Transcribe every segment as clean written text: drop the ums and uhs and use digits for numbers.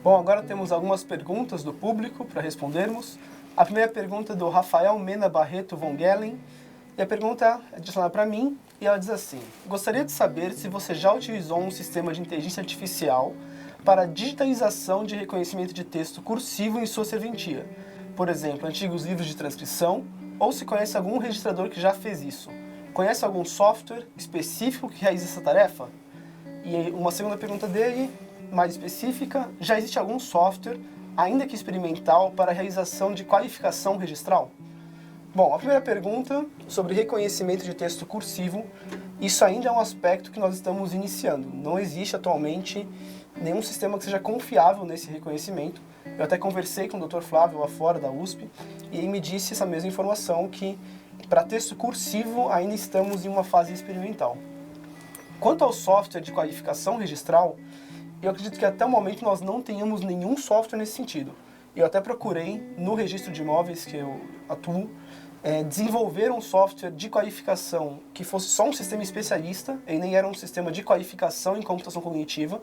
Bom, agora temos algumas perguntas do público para respondermos. A primeira pergunta é do Rafael Mena Barreto von Gellen. E a pergunta é direcionada para mim e ela diz assim: gostaria de saber se você já utilizou um sistema de inteligência artificial para digitalização de reconhecimento de texto cursivo em sua serventia. Por exemplo, antigos livros de transcrição, ou se conhece algum registrador que já fez isso. Conhece algum software específico que realiza essa tarefa? E uma segunda pergunta dele, mais específica: já existe algum software, ainda que experimental, para a realização de qualificação registral? Bom, a primeira pergunta sobre reconhecimento de texto cursivo, isso ainda é um aspecto que nós estamos iniciando. Não existe atualmente nenhum sistema que seja confiável nesse reconhecimento. Eu até conversei com o Dr. Flávio lá fora da USP e ele me disse essa mesma informação, que para texto cursivo ainda estamos em uma fase experimental. Quanto ao software de qualificação registral, eu acredito que até o momento nós não tenhamos nenhum software nesse sentido. Eu até procurei, no registro de imóveis que eu atuo, desenvolver um software de qualificação que fosse só um sistema especialista, e nem era um sistema de qualificação em computação cognitiva,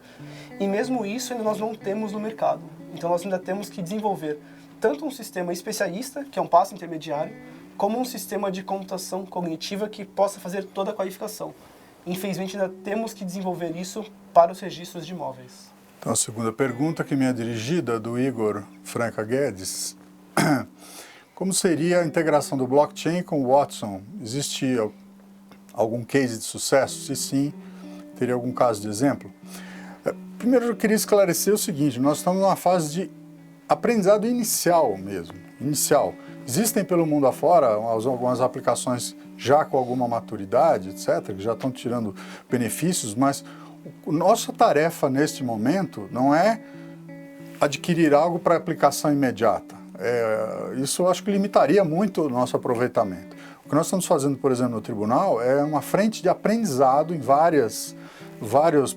e mesmo isso ainda nós não temos no mercado. Então nós ainda temos que desenvolver tanto um sistema especialista, que é um passo intermediário, como um sistema de computação cognitiva que possa fazer toda a qualificação. Infelizmente ainda temos que desenvolver isso para os registros de imóveis. Então a segunda pergunta, que me é dirigida, do Igor Franca Guedes: como seria a integração do blockchain com o Watson? Existe algum case de sucesso? Se sim, teria algum caso de exemplo? Primeiro eu queria esclarecer o seguinte: nós estamos numa fase de aprendizado inicial mesmo, inicial. Existem pelo mundo afora algumas aplicações já com alguma maturidade, etc., que já estão tirando benefícios, mas nossa tarefa neste momento não é adquirir algo para aplicação imediata. Isso eu acho que limitaria muito o nosso aproveitamento. O que nós estamos fazendo, por exemplo, no tribunal, é uma frente de aprendizado em várias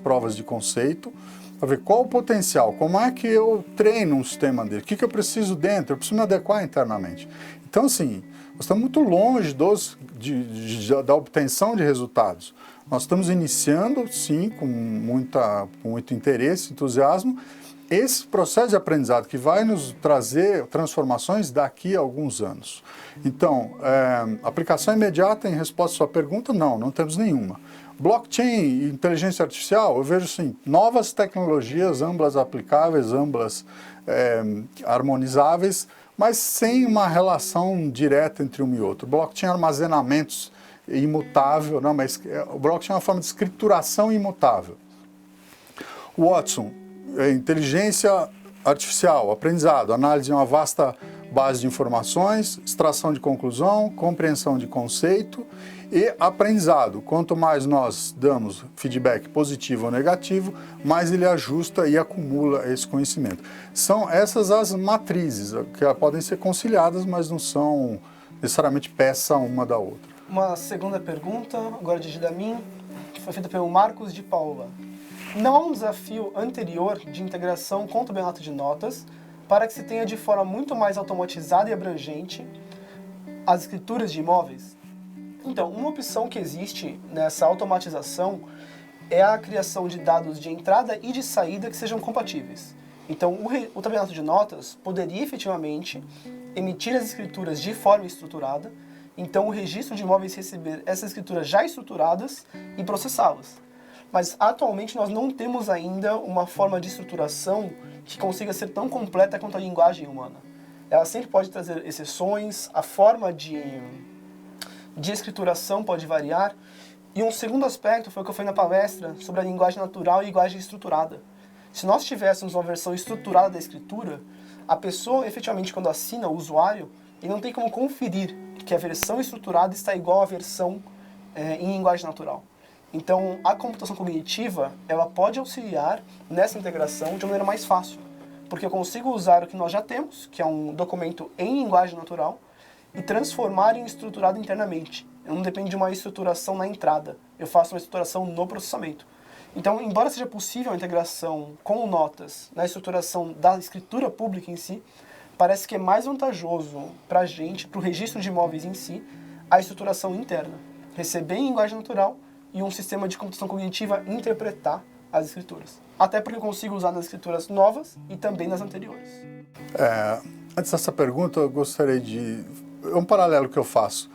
provas de conceito, para ver qual o potencial, como é que eu treino um sistema dele, o que eu preciso dentro, eu preciso me adequar internamente. Então, assim, nós estamos muito longe da obtenção de resultados. Nós estamos iniciando, sim, com muito interesse, entusiasmo, esse processo de aprendizado que vai nos trazer transformações daqui a alguns anos. Então, aplicação imediata em resposta à sua pergunta, não temos nenhuma. Blockchain e inteligência artificial, eu vejo assim, novas tecnologias, ambas aplicáveis, ambas harmonizáveis, mas sem uma relação direta entre um e outro. Blockchain é armazenamentos imutável, não, mas o blockchain é uma forma de escrituração imutável. O Watson, inteligência artificial, aprendizado, análise de uma vasta base de informações, extração de conclusão, compreensão de conceito e aprendizado. Quanto mais nós damos feedback positivo ou negativo, mais ele ajusta e acumula esse conhecimento. São essas as matrizes, que podem ser conciliadas, mas não são necessariamente peça uma da outra. Uma segunda pergunta, agora dirigida a mim, que foi feita pelo Marcos de Paula. Não há um desafio anterior de integração com o tabelionato de notas para que se tenha de forma muito mais automatizada e abrangente as escrituras de imóveis? Então, uma opção que existe nessa automatização é a criação de dados de entrada e de saída que sejam compatíveis. Então, o tabelionato de notas poderia efetivamente emitir as escrituras de forma estruturada, então o registro de imóveis receber essas escrituras já estruturadas e processá-las. Mas atualmente nós não temos ainda uma forma de estruturação que consiga ser tão completa quanto a linguagem humana. Ela sempre pode trazer exceções, a forma de escrituração pode variar. E um segundo aspecto foi o que eu falei na palestra sobre a linguagem natural e linguagem estruturada. Se nós tivéssemos uma versão estruturada da escritura, a pessoa efetivamente quando assina, o usuário, ele não tem como conferir que a versão estruturada está igual à versão em linguagem natural. Então, a computação cognitiva, ela pode auxiliar nessa integração de uma maneira mais fácil, porque eu consigo usar o que nós já temos, que é um documento em linguagem natural, e transformar em estruturado internamente. Eu não dependo de uma estruturação na entrada, eu faço uma estruturação no processamento. Então, embora seja possível a integração com notas na estruturação da escritura pública em si, parece que é mais vantajoso para a gente, para o registro de imóveis em si, a estruturação interna. Receber em linguagem natural e um sistema de computação cognitiva interpretar as escrituras. Até porque eu consigo usar nas escrituras novas e também nas anteriores. Antes dessa pergunta, eu gostaria de... É um paralelo que eu faço.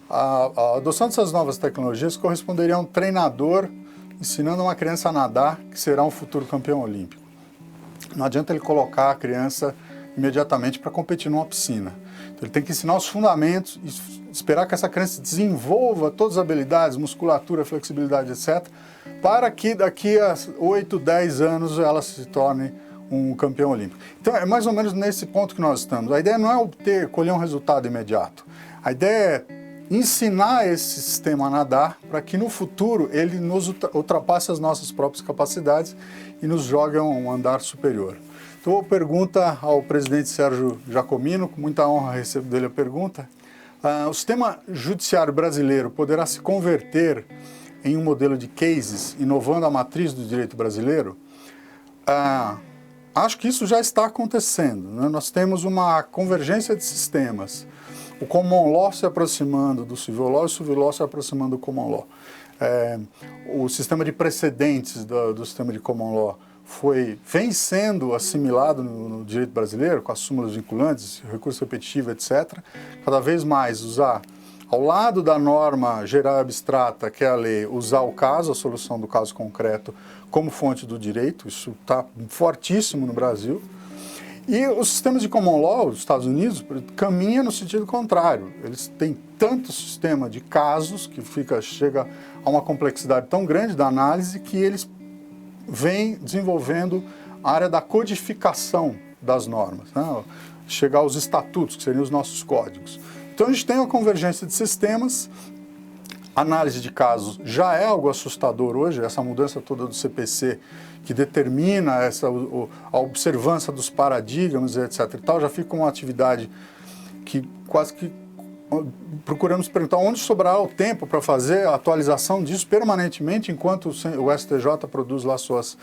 A adoção dessas novas tecnologias corresponderia a um treinador ensinando uma criança a nadar, que será um futuro campeão olímpico. Não adianta ele colocar a criança imediatamente para competir numa piscina. Então, ele tem que ensinar os fundamentos e esperar que essa criança desenvolva todas as habilidades, musculatura, flexibilidade, etc., para que daqui a 8, 10 anos ela se torne um campeão olímpico. Então, é mais ou menos nesse ponto que nós estamos. A ideia não é colher um resultado imediato. A ideia é ensinar esse sistema a nadar para que no futuro ele nos ultrapasse as nossas próprias capacidades e nos jogue a um andar superior. Então, pergunta ao presidente Sérgio Giacomino, com muita honra recebo dele a pergunta. O sistema judiciário brasileiro poderá se converter em um modelo de cases, inovando a matriz do direito brasileiro? Acho que isso já está acontecendo, né? Nós temos uma convergência de sistemas. O Common Law se aproximando do Civil Law e o Civil Law se aproximando do Common Law. O sistema de precedentes do sistema de Common Law vem sendo assimilado no direito brasileiro, com as súmulas vinculantes, recurso repetitivo, etc. Cada vez mais usar, ao lado da norma geral e abstrata, que é a lei, usar o caso, a solução do caso concreto, como fonte do direito. Isso está fortíssimo no Brasil. E os sistemas de common law dos Estados Unidos caminham no sentido contrário. Eles têm tanto sistema de casos que chega a uma complexidade tão grande da análise que eles vêm desenvolvendo a área da codificação das normas, né? Chegar aos estatutos, que seriam os nossos códigos. Então a gente tem uma convergência de sistemas. Análise de casos já é algo assustador hoje, essa mudança toda do CPC que determina a observância dos paradigmas, etc. e tal, já fica uma atividade que quase que procuramos perguntar onde sobrará o tempo para fazer a atualização disso permanentemente, enquanto o STJ produz lá suas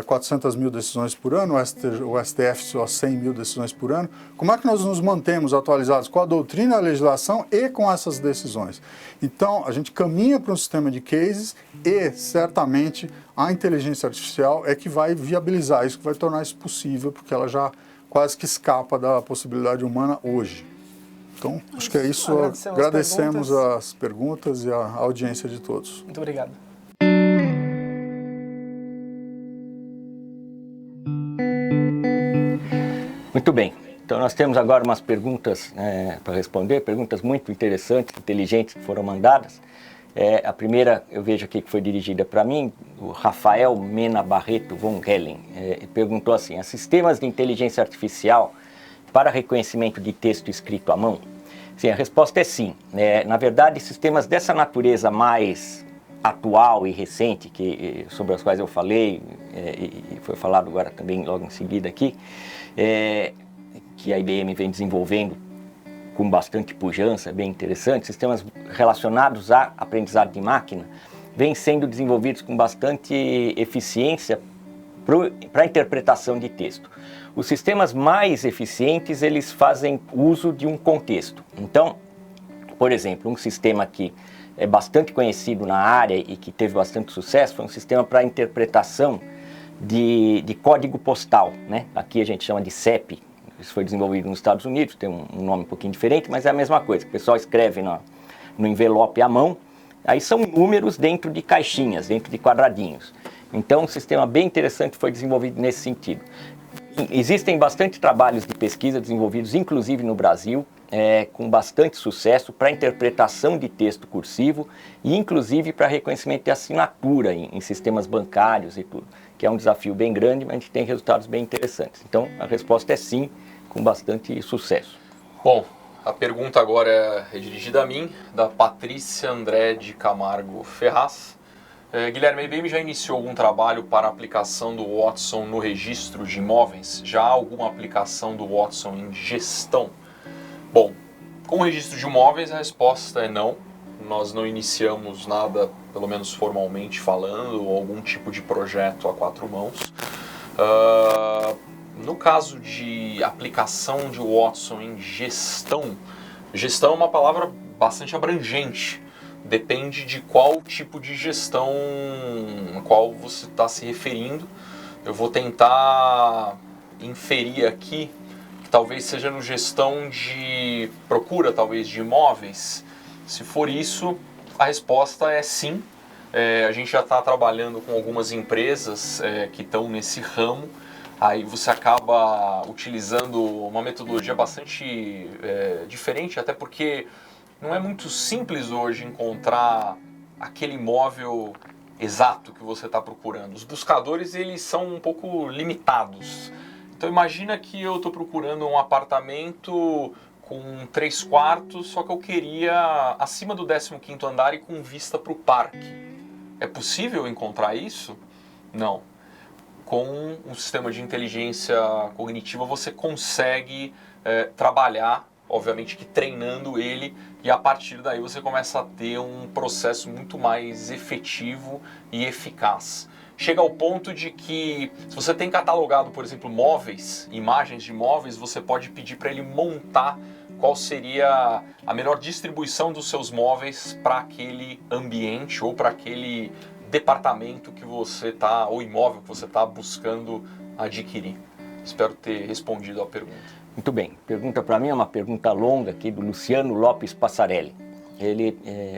400 mil decisões por ano, o STF suas 100 mil decisões por ano. Como é que nós nos mantemos atualizados com a doutrina, a legislação e com essas decisões? Então, a gente caminha para um sistema de cases e, certamente, a inteligência artificial é que vai viabilizar isso, que vai tornar isso possível, porque ela já quase que escapa da possibilidade humana hoje. Então, acho que é isso. Agradecemos as perguntas e a audiência de todos. Muito obrigado. Muito bem. Então, nós temos agora umas perguntas para responder, perguntas muito interessantes, inteligentes, que foram mandadas. A primeira, eu vejo aqui que foi dirigida para mim, o Rafael Mena Barreto von Gellen. Perguntou assim: sistemas de inteligência artificial para reconhecimento de texto escrito à mão? Sim, a resposta é sim. Na verdade, sistemas dessa natureza mais atual e recente, sobre as quais eu falei, e foi falado agora também logo em seguida aqui, que a IBM vem desenvolvendo com bastante pujança, bem interessante, sistemas relacionados à aprendizado de máquina, vêm sendo desenvolvidos com bastante eficiência para a interpretação de texto. Os sistemas mais eficientes, eles fazem uso de um contexto. Então, por exemplo, um sistema que é bastante conhecido na área e que teve bastante sucesso foi um sistema para interpretação de código postal, né? Aqui a gente chama de CEP. Isso foi desenvolvido nos Estados Unidos, tem um nome um pouquinho diferente, mas é a mesma coisa. O pessoal escreve no envelope à mão, aí são números dentro de caixinhas, dentro de quadradinhos. Então, um sistema bem interessante foi desenvolvido nesse sentido. Existem bastante trabalhos de pesquisa desenvolvidos, inclusive no Brasil, com bastante sucesso para interpretação de texto cursivo e inclusive para reconhecimento de assinatura em sistemas bancários e tudo, que é um desafio bem grande, mas a gente tem resultados bem interessantes. Então, a resposta é sim, com bastante sucesso. Bom, a pergunta agora é dirigida a mim, da Patrícia André de Camargo Ferraz. Guilherme, a IBM já iniciou algum trabalho para a aplicação do Watson no registro de imóveis? Já há alguma aplicação do Watson em gestão? Bom, com o registro de imóveis a resposta é não. Nós não iniciamos nada, pelo menos formalmente falando, ou algum tipo de projeto a quatro mãos. No caso de aplicação de Watson em gestão, gestão é uma palavra bastante abrangente depende de qual tipo de gestão a qual você está se referindo. Eu vou tentar inferir aqui que talvez seja no gestão de procura, talvez, de imóveis. Se for isso, a resposta é sim. A gente já está trabalhando com algumas empresas que estão nesse ramo. Aí você acaba utilizando uma metodologia bastante diferente, até porque não é muito simples hoje encontrar aquele imóvel exato que você está procurando. Os buscadores, eles são um pouco limitados. Então imagina que eu estou procurando um apartamento com 3 quartos, só que eu queria acima do 15º andar e com vista para o parque. É possível encontrar isso? Não. Com um sistema de inteligência cognitiva você consegue trabalhar, obviamente que treinando ele, e a partir daí você começa a ter um processo muito mais efetivo e eficaz. Chega ao ponto de que, se você tem catalogado, por exemplo, móveis, imagens de móveis, você pode pedir para ele montar qual seria a melhor distribuição dos seus móveis para aquele ambiente ou para aquele departamento que você está, ou imóvel que você está buscando adquirir. Espero ter respondido a pergunta. Muito bem. Pergunta para mim é uma pergunta longa aqui do Luciano Lopes Passarelli.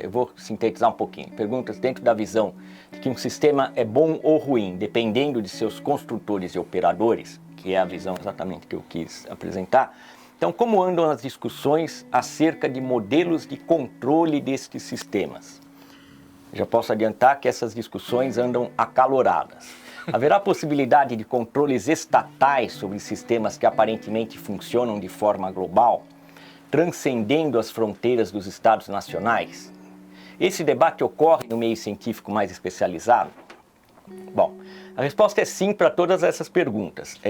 Eu vou sintetizar um pouquinho. Perguntas dentro da visão de que um sistema é bom ou ruim, dependendo de seus construtores e operadores, que é a visão exatamente que eu quis apresentar. Então, como andam as discussões acerca de modelos de controle destes sistemas? Já posso adiantar que essas discussões andam acaloradas. Haverá possibilidade de controles estatais sobre sistemas que aparentemente funcionam de forma global, transcendendo as fronteiras dos estados nacionais? Esse debate ocorre no meio científico mais especializado? Bom, a resposta é sim para todas essas perguntas.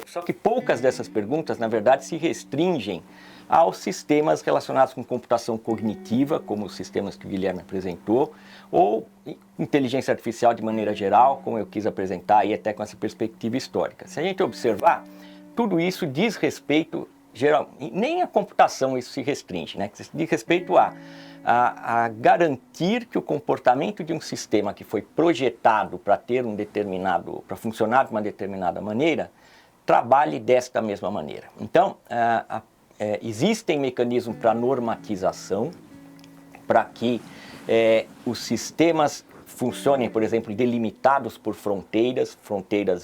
Só que poucas dessas perguntas, na verdade, se restringem aos sistemas relacionados com computação cognitiva, como os sistemas que o Guilherme apresentou, ou inteligência artificial de maneira geral, como eu quis apresentar, e até com essa perspectiva histórica. Se a gente observar, tudo isso diz respeito, nem a computação isso se restringe, né? Diz respeito a garantir que o comportamento de um sistema que foi projetado para para funcionar de uma determinada maneira, trabalhe desta mesma maneira. Então, existem mecanismos para normatização, para que os sistemas funcionem, por exemplo, delimitados por fronteiras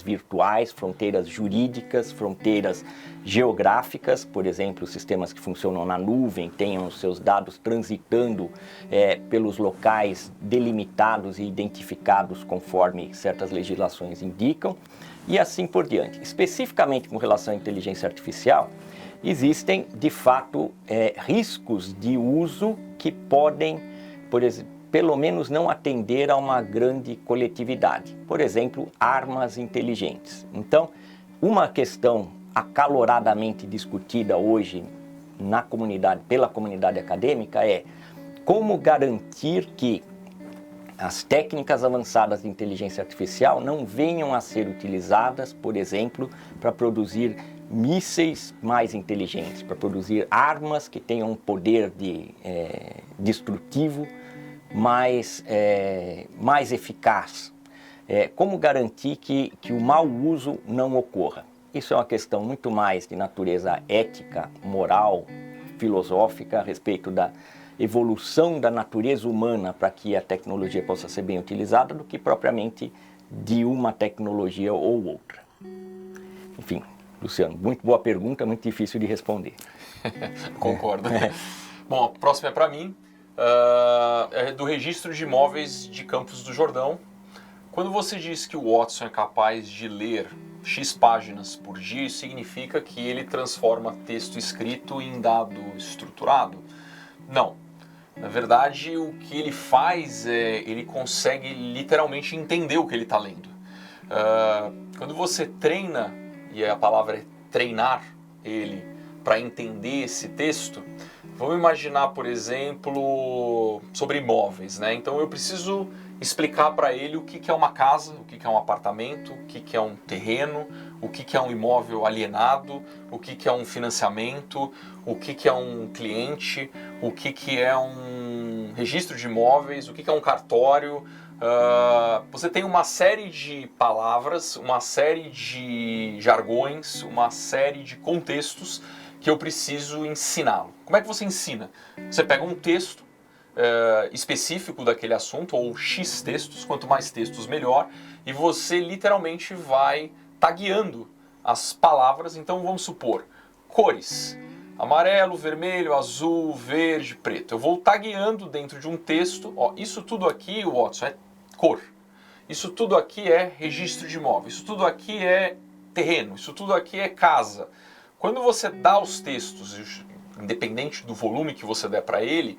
virtuais, fronteiras jurídicas, fronteiras geográficas, por exemplo, sistemas que funcionam na nuvem, tenham os seus dados transitando pelos locais delimitados e identificados conforme certas legislações indicam, e assim por diante. Especificamente com relação à inteligência artificial, existem, de fato, riscos de uso que podem, por exemplo, pelo menos não atender a uma grande coletividade. Por exemplo, armas inteligentes. Então, uma questão acaloradamente discutida hoje na comunidade, pela comunidade acadêmica é como garantir que as técnicas avançadas de inteligência artificial não venham a ser utilizadas, por exemplo, para produzir mísseis mais inteligentes, para produzir armas que tenham um poder destrutivo mais eficaz. Como garantir que o mau uso não ocorra? Isso é uma questão muito mais de natureza ética, moral, filosófica, a respeito da evolução da natureza humana para que a tecnologia possa ser bem utilizada, do que propriamente de uma tecnologia ou outra. Enfim, Luciano, muito boa pergunta, muito difícil de responder. Concordo. Bom, a próxima é para mim. É do registro de imóveis de Campos do Jordão. Quando você diz que o Watson é capaz de ler X páginas por dia, isso significa que ele transforma texto escrito em dado estruturado? Não. Na verdade, o que ele faz ele consegue literalmente entender o que ele está lendo. Quando você treina, e a palavra é treinar ele para entender esse texto, vamos imaginar, por exemplo, sobre imóveis, né? Então eu preciso explicar para ele o que é uma casa, o que é um apartamento, o que é um terreno, o que é um imóvel alienado, o que é um financiamento, o que é um cliente, o que é um registro de imóveis, o que é um cartório. Você tem uma série de palavras, uma série de jargões, uma série de contextos que eu preciso ensiná-lo. Como é que você ensina? Você pega um texto específico daquele assunto, ou X textos, quanto mais textos melhor, e você literalmente vai tagueando as palavras. Então vamos supor, cores, amarelo, vermelho, azul, verde, preto. Eu vou tagueando dentro de um texto, ó, isso tudo aqui, Watson, é cor. Isso tudo aqui é registro de imóvel, isso tudo aqui é terreno, isso tudo aqui é casa. Quando você dá os textos, independente do volume que você der para ele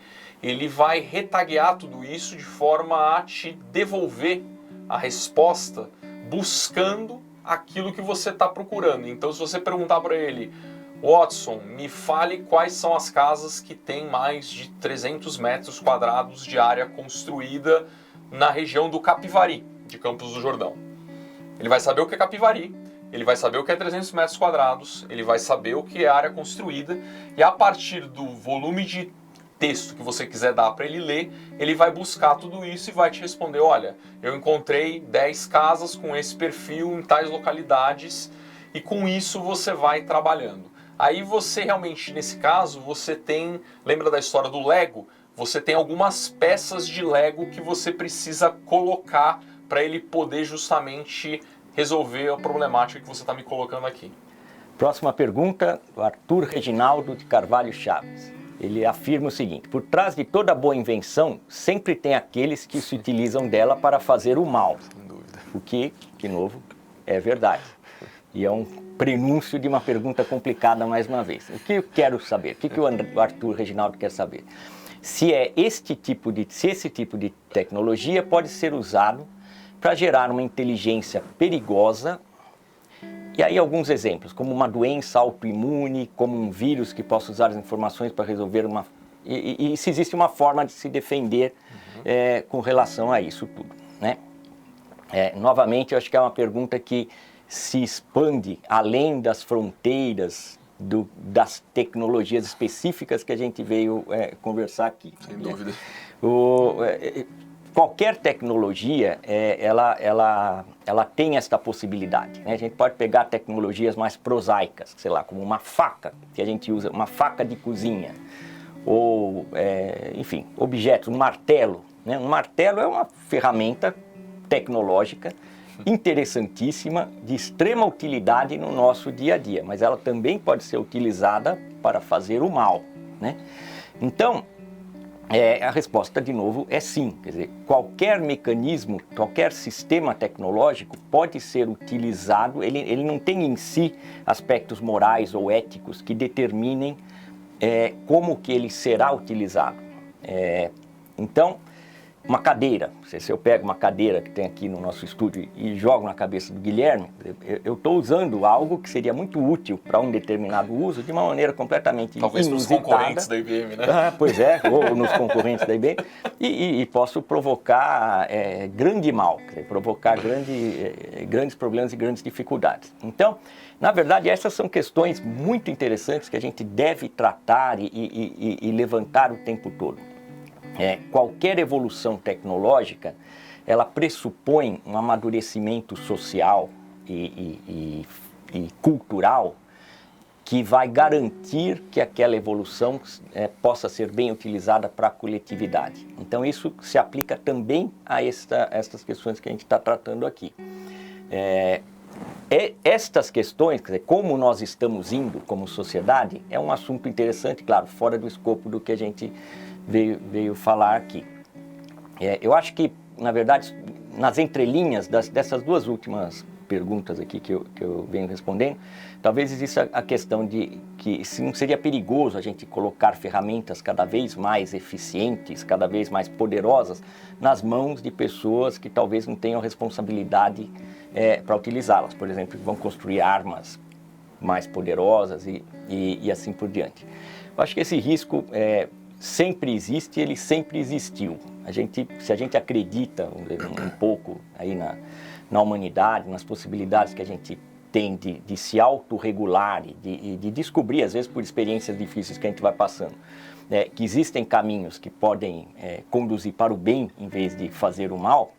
vai retaguear tudo isso de forma a te devolver a resposta buscando aquilo que você está procurando. Então, se você perguntar para ele, Watson, me fale quais são as casas que têm mais de 300 metros quadrados de área construída na região do Capivari, de Campos do Jordão. Ele vai saber o que é Capivari, ele vai saber o que é 300 metros quadrados, ele vai saber o que é área construída, e a partir do volume de texto que você quiser dar para ele ler, ele vai buscar tudo isso e vai te responder, olha, eu encontrei 10 casas com esse perfil em tais localidades, e com isso você vai trabalhando. Aí você realmente, nesse caso, você tem, lembra da história do Lego? Você tem algumas peças de Lego que você precisa colocar para ele poder justamente resolver a problemática que você está me colocando aqui. Próxima pergunta, do Arthur Reginaldo de Carvalho Chaves. Ele afirma o seguinte: por trás de toda boa invenção, sempre tem aqueles que se utilizam dela para fazer o mal. Sem dúvida. O que, de novo, é verdade. E é um prenúncio de uma pergunta complicada mais uma vez. O que eu quero saber? O que o Arthur Reginaldo quer saber? Se esse tipo de tecnologia pode ser usado para gerar uma inteligência perigosa. E aí alguns exemplos, como uma doença autoimune, como um vírus que possa usar as informações para resolver uma... E se existe uma forma de se defender com relação a isso tudo, né? Novamente, eu acho que é uma pergunta que se expande além das fronteiras das tecnologias específicas que a gente veio conversar aqui. Sem dúvida. Qualquer tecnologia, ela tem esta possibilidade, né? A gente pode pegar tecnologias mais prosaicas, sei lá, como uma faca, que a gente usa, uma faca de cozinha, ou, enfim, objetos, um martelo, né? Um martelo é uma ferramenta tecnológica interessantíssima, de extrema utilidade no nosso dia a dia, mas ela também pode ser utilizada para fazer o mal, né? Então, a resposta, de novo, é sim. Quer dizer, qualquer mecanismo, qualquer sistema tecnológico pode ser utilizado, ele não tem em si aspectos morais ou éticos que determinem como que ele será utilizado. Então, uma cadeira, se eu pego uma cadeira que tem aqui no nosso estúdio e jogo na cabeça do Guilherme, eu estou usando algo que seria muito útil para um determinado uso de uma maneira completamente talvez inusitada. Talvez nos concorrentes da IBM, né? Pois é, ou nos concorrentes da IBM, e posso provocar grande mal, provocar grandes problemas e grandes dificuldades. Então, na verdade, essas são questões muito interessantes que a gente deve tratar e levantar o tempo todo. Qualquer evolução tecnológica, ela pressupõe um amadurecimento social e cultural que vai garantir que aquela evolução possa ser bem utilizada para a coletividade. Então isso se aplica também a estas questões que a gente está tratando aqui. Estas questões, quer dizer, como nós estamos indo como sociedade, é um assunto interessante, claro, fora do escopo do que a gente veio falar aqui. Eu acho que, na verdade, nas entrelinhas dessas duas últimas perguntas aqui que eu venho respondendo, talvez exista a questão de que se não seria perigoso a gente colocar ferramentas cada vez mais eficientes, cada vez mais poderosas nas mãos de pessoas que talvez não tenham responsabilidade para utilizá-las. Por exemplo, que vão construir armas mais poderosas e assim por diante. Eu acho que esse risco sempre existe, ele sempre existiu. Se a gente acredita um pouco aí na humanidade, nas possibilidades que a gente tem de se autorregular e de descobrir, às vezes por experiências difíceis que a gente vai passando, que existem caminhos que podem conduzir para o bem em vez de fazer o mal,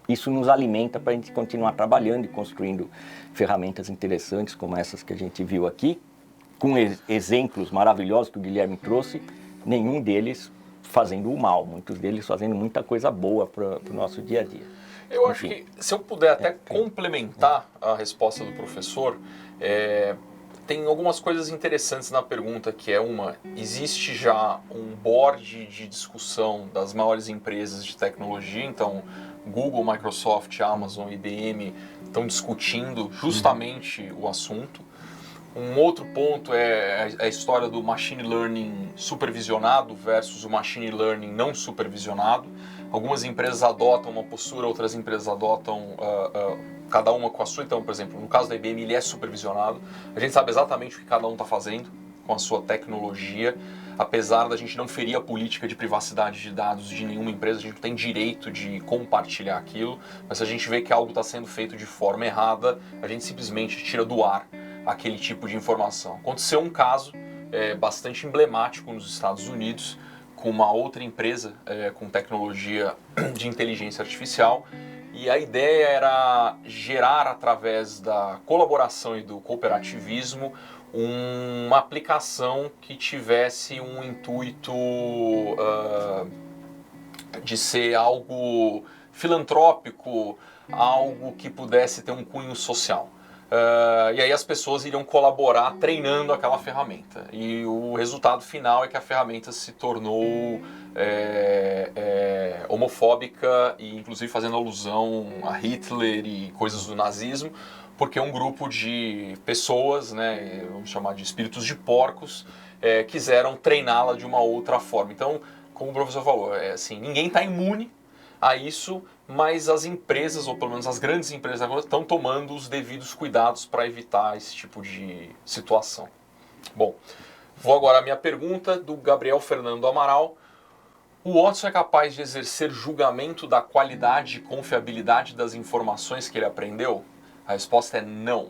isso nos alimenta para a gente continuar trabalhando e construindo ferramentas interessantes como essas que a gente viu aqui, com exemplos maravilhosos que o Guilherme trouxe, nenhum deles fazendo o mal, muitos deles fazendo muita coisa boa para o nosso dia a dia. Eu acho que, se eu puder até complementar a resposta do professor, tem algumas coisas interessantes na pergunta, que existe já um board de discussão das maiores empresas de tecnologia, então Google, Microsoft, Amazon, IBM estão discutindo justamente o assunto. Um outro ponto é a história do machine learning supervisionado versus o machine learning não supervisionado. Algumas empresas adotam uma postura, outras empresas adotam cada uma com a sua. Então, por exemplo, no caso da IBM, ele é supervisionado. A gente sabe exatamente o que cada um está fazendo com a sua tecnologia. Apesar da gente não ferir a política de privacidade de dados de nenhuma empresa, a gente não tem direito de compartilhar aquilo. Mas se a gente vê que algo está sendo feito de forma errada, a gente simplesmente tira do ar aquele tipo de informação. Aconteceu um caso bastante emblemático nos Estados Unidos, com uma outra empresa com tecnologia de inteligência artificial, e a ideia era gerar, através da colaboração e do cooperativismo, uma aplicação que tivesse um intuito de ser algo filantrópico, algo que pudesse ter um cunho social. E aí as pessoas iriam colaborar treinando aquela ferramenta. E o resultado final é que a ferramenta se tornou homofóbica e inclusive fazendo alusão a Hitler e coisas do nazismo, porque um grupo de pessoas, né, vamos chamar de espíritos de porcos, quiseram treiná-la de uma outra forma. Então, como o professor falou, assim, ninguém está imune a isso, mas as empresas, ou pelo menos as grandes empresas agora, estão tomando os devidos cuidados para evitar esse tipo de situação. Bom, vou agora à minha pergunta do Gabriel Fernando Amaral. O Watson é capaz de exercer julgamento da qualidade e confiabilidade das informações que ele aprendeu? A resposta é não.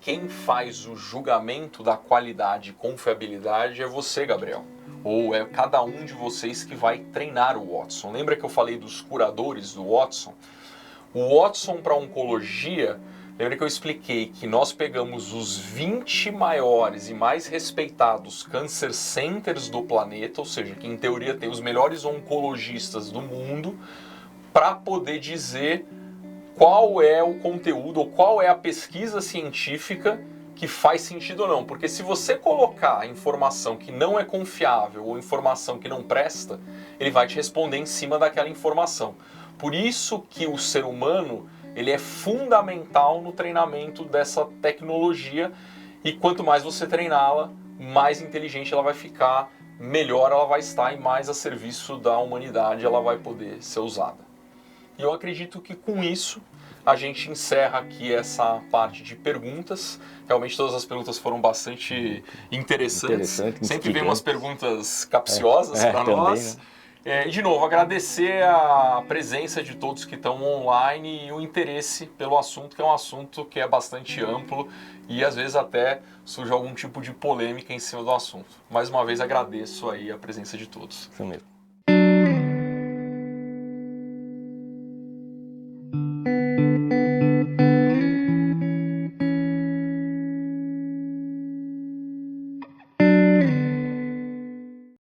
Quem faz o julgamento da qualidade e confiabilidade é você, Gabriel. Ou é cada um de vocês que vai treinar o Watson. Lembra que eu falei dos curadores do Watson? O Watson para oncologia, lembra que eu expliquei que nós pegamos os 20 maiores e mais respeitados cancer centers do planeta, ou seja, que em teoria tem os melhores oncologistas do mundo, para poder dizer qual é o conteúdo ou qual é a pesquisa científica que faz sentido ou não. Porque se você colocar informação que não é confiável ou informação que não presta, ele vai te responder em cima daquela informação. Por isso que o ser humano ele é fundamental no treinamento dessa tecnologia, e quanto mais você treiná-la, mais inteligente ela vai ficar, melhor ela vai estar e mais a serviço da humanidade ela vai poder ser usada. E eu acredito que com isso a gente encerra aqui essa parte de perguntas. Realmente todas as perguntas foram bastante interessantes. Sempre vem umas perguntas capciosas para nós. E de novo, agradecer a presença de todos que estão online e o interesse pelo assunto, que é um assunto que é bastante amplo e às vezes até surge algum tipo de polêmica em cima do assunto. Mais uma vez agradeço aí a presença de todos. Isso mesmo.